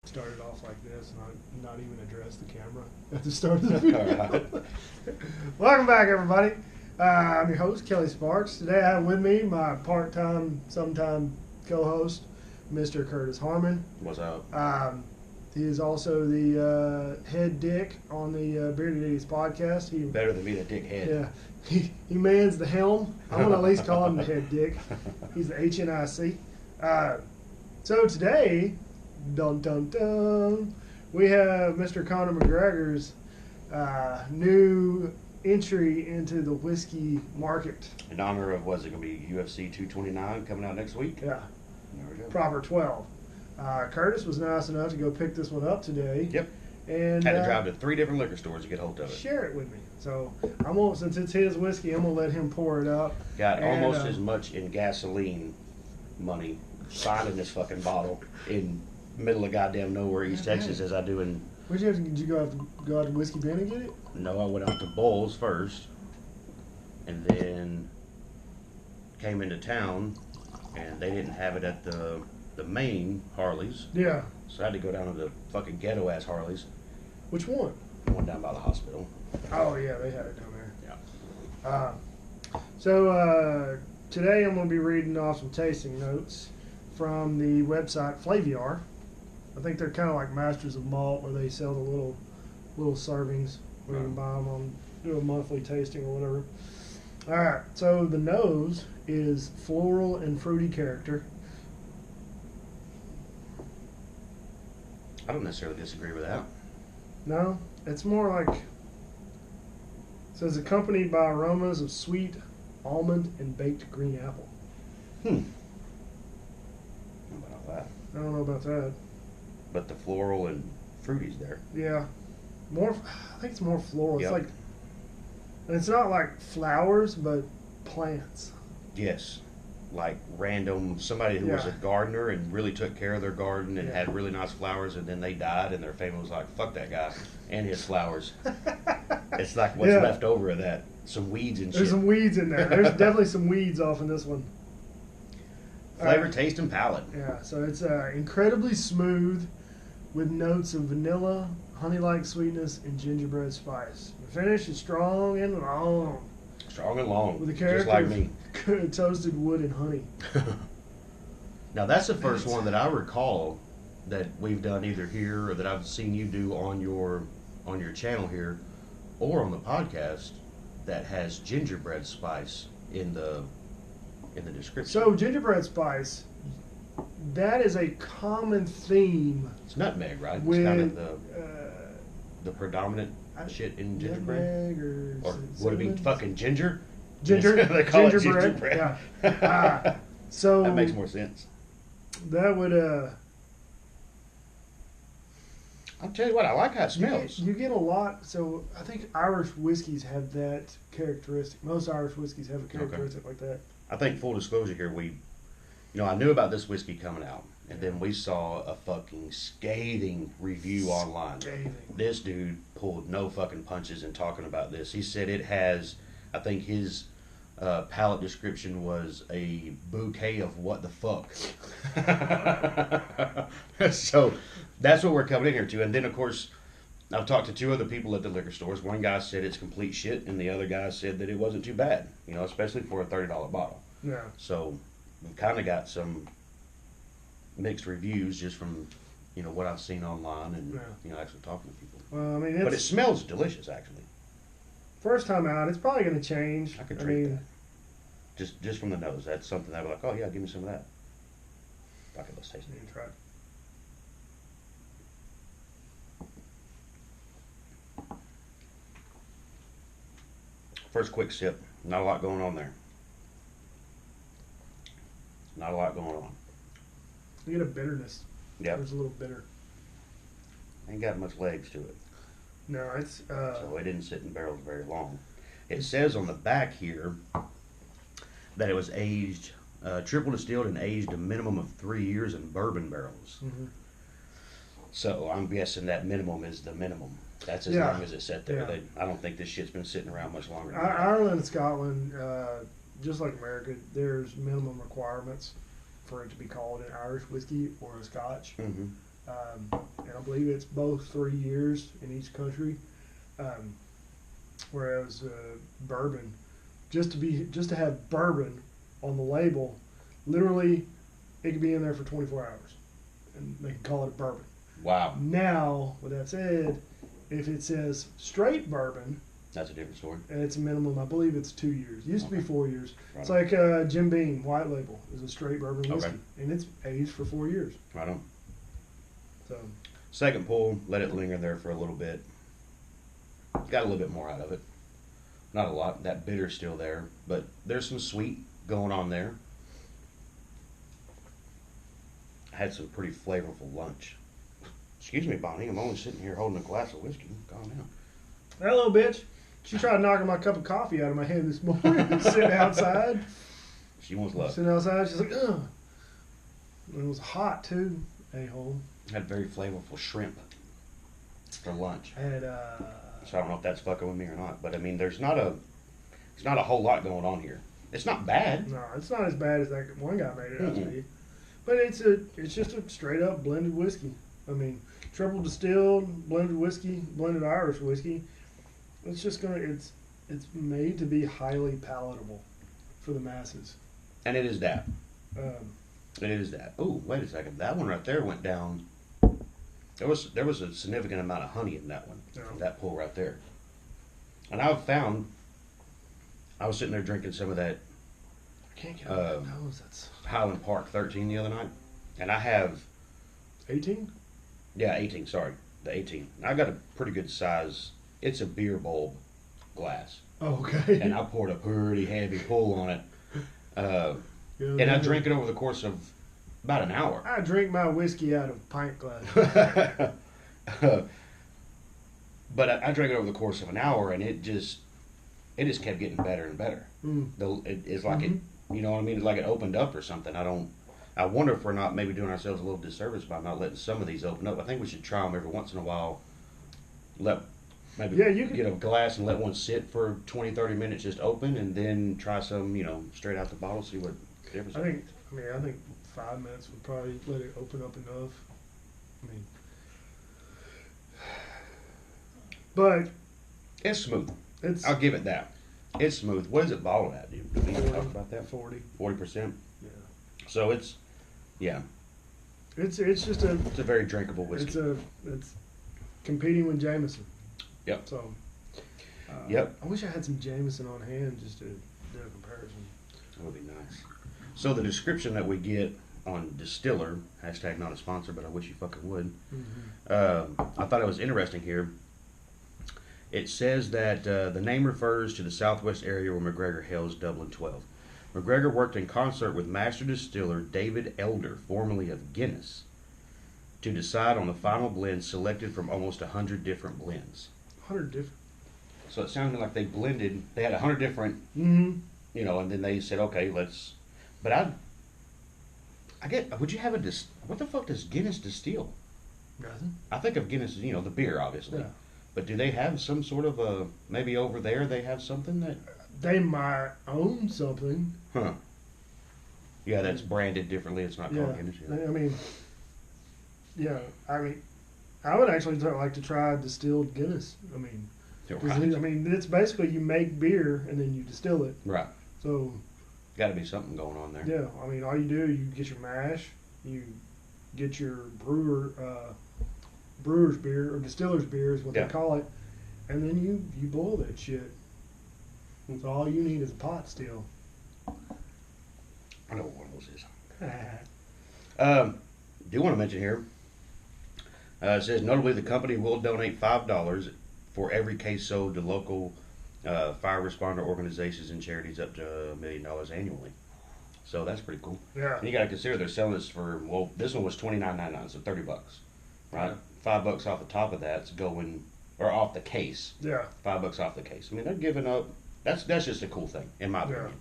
start it off like this and not even address the camera at the start of the video. Welcome back, everybody. I'm your host, Kelly Sparks. Today I have with me my part-time, sometime co-host, Mr. Curtis Harmon. What's up? He is also the head dick on the Bearded Idiots podcast. He Better than being a dickhead. Yeah, he mans the helm. I'm going to at least call him the head dick. He's the HNIC. So today, dun dun dun, we have Mr. Conor McGregor's new entry into the whiskey market. In honor of, what's it going to be, UFC 229 coming out next week? Yeah. There we go. Proper 12. Curtis was nice enough to go pick this one up today. Yep. And Had to drive to 3 different liquor stores to get hold of it. Share it with me. So I'm gonna, since it's his whiskey, I'm gonna let him pour it up. Got almost as much in gasoline money finding this fucking bottle in middle of goddamn nowhere, East Texas, as I do in. Where'd you have to, did you go out to Whiskey Bin and get it? No, I went out to Bowles first, and then came into town, and they didn't have it at the main Harley's. Yeah. So I had to go down to the fucking ghetto ass Harley's. Which one? The one down by the hospital. Oh yeah, they had it down there. Yeah. So today I'm going to be reading off some tasting notes from the website Flaviar. I think they're kind of like Masters of Malt, where they sell the little servings where you can buy them on, do a monthly tasting or whatever. All right, so the nose is floral and fruity character. I don't necessarily disagree with that. No, it's more like, it says accompanied by aromas of sweet almond and baked green apple. How about that? I don't know about that. But the floral and fruity's there. Yeah, more. I think it's more floral. Yep. It's like, and it's not like flowers, but plants. Yes. Like random, somebody who was a Yeah. gardener and really took care of their garden and Yeah. had really nice flowers, and then they died and their family was like, fuck that guy and his flowers. It's like what's Yeah. left over of that. Some weeds and There's shit. some weeds in there. There's definitely some weeds off in this one. Flavor, taste, and palate. Yeah, so it's incredibly smooth with notes of vanilla, honey-like sweetness, and gingerbread spice. The finish is strong and long, Strong and long. with a character just like of me. toasted wood and honey. Now that's the first one that I recall that we've done either here or that I've seen you do on your channel here or on the podcast that has gingerbread spice in the description. So gingerbread spice, that is a common theme. It's nutmeg, right? With, it's kind of the predominant shit in gingerbread. Nutmeg Or would it be cinnamon? fucking ginger? Ginger, They call it gingerbread. gingerbread. Yeah. So That makes more sense. that would I'll tell you what, I like how it smells. You get a lot. So I think Irish whiskeys have that characteristic. Most Irish whiskeys have a characteristic like that. I think full disclosure here, I knew about this whiskey coming out, and then we saw a fucking scathing review online. Scathing. This dude pulled no fucking punches in talking about this. He said it has, I think his palette description was a bouquet of what the fuck. So that's what we're coming in here to. And then, of course, I've talked to 2 other people at the liquor stores. One guy said it's complete shit, and the other guy said that it wasn't too bad, especially for a $30 bottle. Yeah. So we've kind of got some mixed reviews just from, what I've seen online and, actually talking to people. Well, I mean, But it smells delicious, actually. first time out. It's probably going to change. I could drink that. Just from the nose. That's something I'd be like, oh, yeah, give me some of that. Okay, let's taste it. Try it. First quick sip. Not a lot going on there. Not a lot going on. You get a bitterness. Yep. There's a little bitter. Ain't got much legs to it. No, it's So it didn't sit in barrels very long. It says on the back here that it was aged, triple distilled and aged a minimum of 3 years in bourbon barrels. Mm-hmm. So I'm guessing that minimum is the minimum. That's as long as it sat there. Yeah. I don't think this shit's been sitting around much longer than that. Ireland and Scotland, just like America, there's minimum requirements for it to be called an Irish whiskey or a Scotch. Mm-hmm. I believe it's both 3 years in each country. Whereas bourbon, just to have bourbon on the label, literally, it could be in there for 24 hours, and they can call it a bourbon. Wow. Now, with that said, if it says straight bourbon, That's a different story. and it's a minimum, I believe it's 2 years. It used to be 4 years. Right It's on. like Jim Beam White Label is a straight bourbon whiskey, Okay. and it's aged for 4 years. Right on. So Second pull, let it linger there for a little bit. Got a little bit more out of it. Not a lot. That bitter's still there, but there's some sweet going on there. Had some pretty flavorful lunch. Excuse me, Bonnie. I'm only sitting here holding a glass of whiskey. Calm down. that little bitch, she tried knocking my cup of coffee out of my hand this morning. Sitting outside. She wants love. Sitting outside, she's like, ugh. And it was hot too, a-hole. Had very flavorful shrimp for lunch. I had So I don't know if that's fucking with me or not. But I mean, there's not a whole lot going on here. It's not bad. no, it's not as bad as that one guy made it out to Mm-mm. be. But it's just a straight up blended whiskey. I mean, triple distilled, blended whiskey, blended Irish whiskey. It's just it's made to be highly palatable for the masses. And it is that. Um, It is that. Oh, wait a second. That one right there went down. There was a significant amount of honey in that one. Yeah. That pull right there. And I've found, I was sitting there drinking some of that I can't get on my nose. That's Highland Park 13 the other night. And I have, 18. yeah, 18, sorry. The 18. I got a pretty good size, it's a beer bulb glass. Oh, okay. And I poured a pretty heavy pull on it. Yeah, And I drank it over the course of about an hour. I drink my whiskey out of pint glass. But I drank it over the course of an hour, and it just kept getting better and better. Mm. It's like it, you know what I mean? It's like it opened up or something. I wonder if we're not maybe doing ourselves a little disservice by not letting some of these open up. I think we should try them every once in a while. Maybe Yeah, you could- get a glass and let one sit for 20, 30 minutes just open, and then try some, straight out the bottle, see what difference. I think 5 minutes would probably let it open up enough. I mean, but It's smooth. it's I'll give it that. It's smooth. What is it bottled at? Do we need to talk about that? 40. 40%. Yeah, So it's it's a very drinkable whiskey. it's competing with Jameson. Yep. So. Yep. I wish I had some Jameson on hand just to do a comparison. That would be nice. So the description that we get on Distiller, hashtag not a sponsor, but I wish you fucking would. I thought it was interesting here. It says that the name refers to the southwest area where McGregor hails Dublin 12. McGregor worked in concert with master distiller David Elder, formerly of Guinness, to decide on the final blend selected from almost 100 different blends. 100 different. So it sounded like they had 100 different, Mm-hmm. and then they said, okay, let's, but would you have what the fuck does Guinness distill? Nothing. I think of Guinness as, the beer, obviously. Yeah. But do they have some sort of maybe over there they have something that, They might own something. huh? Yeah, that's branded differently. It's not Yeah. called Guinness. Yeah. I mean, I would actually like to try distilled Guinness. I mean, 'cause Right. it's basically you make beer and then you distill it. Right. So, Got to be something going on there. yeah, I mean, all you do, you get your mash, you get your brewer's beer, or distiller's beer is what Yeah. they call it, and then you boil that shit. So all you need is a pot still. I know what one of those is. Do want to mention here, it says, notably the company will donate $5 for every case sold to local fire responder organizations and charities up to $1 million annually. So that's pretty cool. Yeah. And you got to consider they're selling this for, this one was $29.99, so $30, right? $5 off the top of that's going, or off the case. Yeah. $5 off the case. I mean, they're giving up. That's just a cool thing, in my opinion.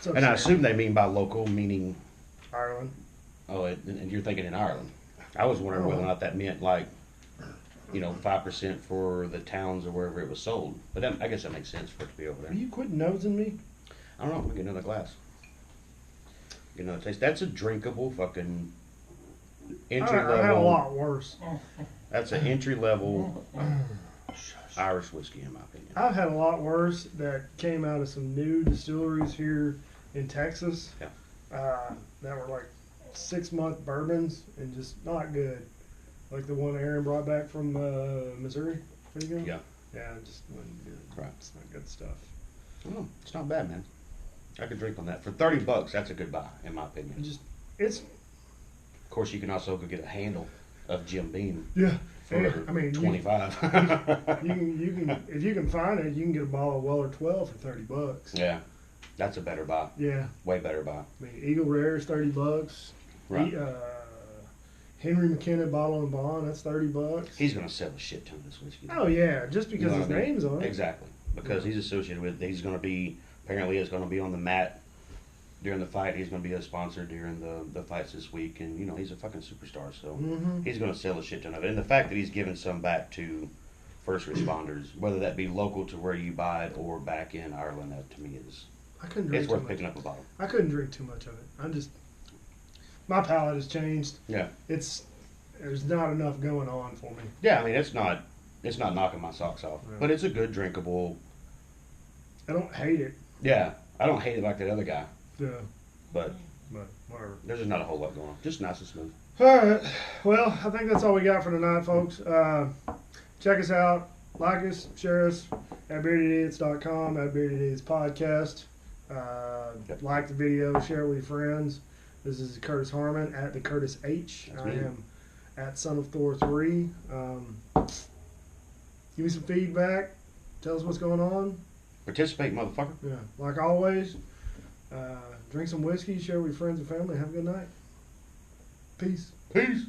So And I assume they mean by local, meaning, Ireland. and you're thinking in Ireland. I was wondering whether or not that meant 5% for the towns or wherever it was sold. But I guess that makes sense for it to be over there. Will you quit nosing me? I don't know. We'll get another glass. Get another taste. That's a drinkable fucking Entry I had a level. lot worse. That's an entry level Irish whiskey, in my opinion. I've had a lot worse that came out of some new distilleries here in Texas. Yeah. That were like 6-month bourbons and just not good. Like the one Aaron brought back from Missouri. There you go. Yeah. Yeah, it just wasn't good. Right. It's not good stuff. Oh, it's not bad, man. I could drink on that for $30. That's a good buy, in my opinion. It's Of course, you can also go get a handle of Jim Beam yeah. for I mean, $25. you can if you can find it, you can get a bottle of Weller 12 for $30. Yeah, that's a better buy. Yeah. Way better buy. I mean, Eagle Rare is $30. Right. Henry McKenna Bottle and Bond, that's $30. He's going to sell a shit ton of this whiskey. Oh yeah, just because You know his what I mean? name's on it. Exactly. Because he's associated with, he's going to be, apparently is going to be on the mat during the fight. He's going to be a sponsor during the fights this week. And, you know, he's a fucking superstar. So he's going to sell a shit ton of it. And the fact that he's giving some back to first responders, whether that be local to where you buy it or back in Ireland, that to me is, I couldn't drink it's too worth much. picking up a bottle. I couldn't drink too much of it. My palate has changed. Yeah. There's not enough going on for me. Yeah, I mean, it's not knocking my socks off. Yeah. But it's a good drinkable. I don't hate it. Yeah, I don't hate it like that other guy. Yeah, But but whatever. there's just not a whole lot going on. Just nice and smooth. All right. Well, I think that's all we got for tonight, folks. Check us out. Like us, share us at beardedidiots.com, at Bearded Idiots Podcast. Yep. Like the video, share it with your friends. This is Curtis Harmon at the Curtis H. That's I me. am at Son of Thor 3. Give me some feedback. Tell us what's going on. Participate, motherfucker. Yeah, like always, drink some whiskey, share with your friends and family. Have a good night. Peace. Peace.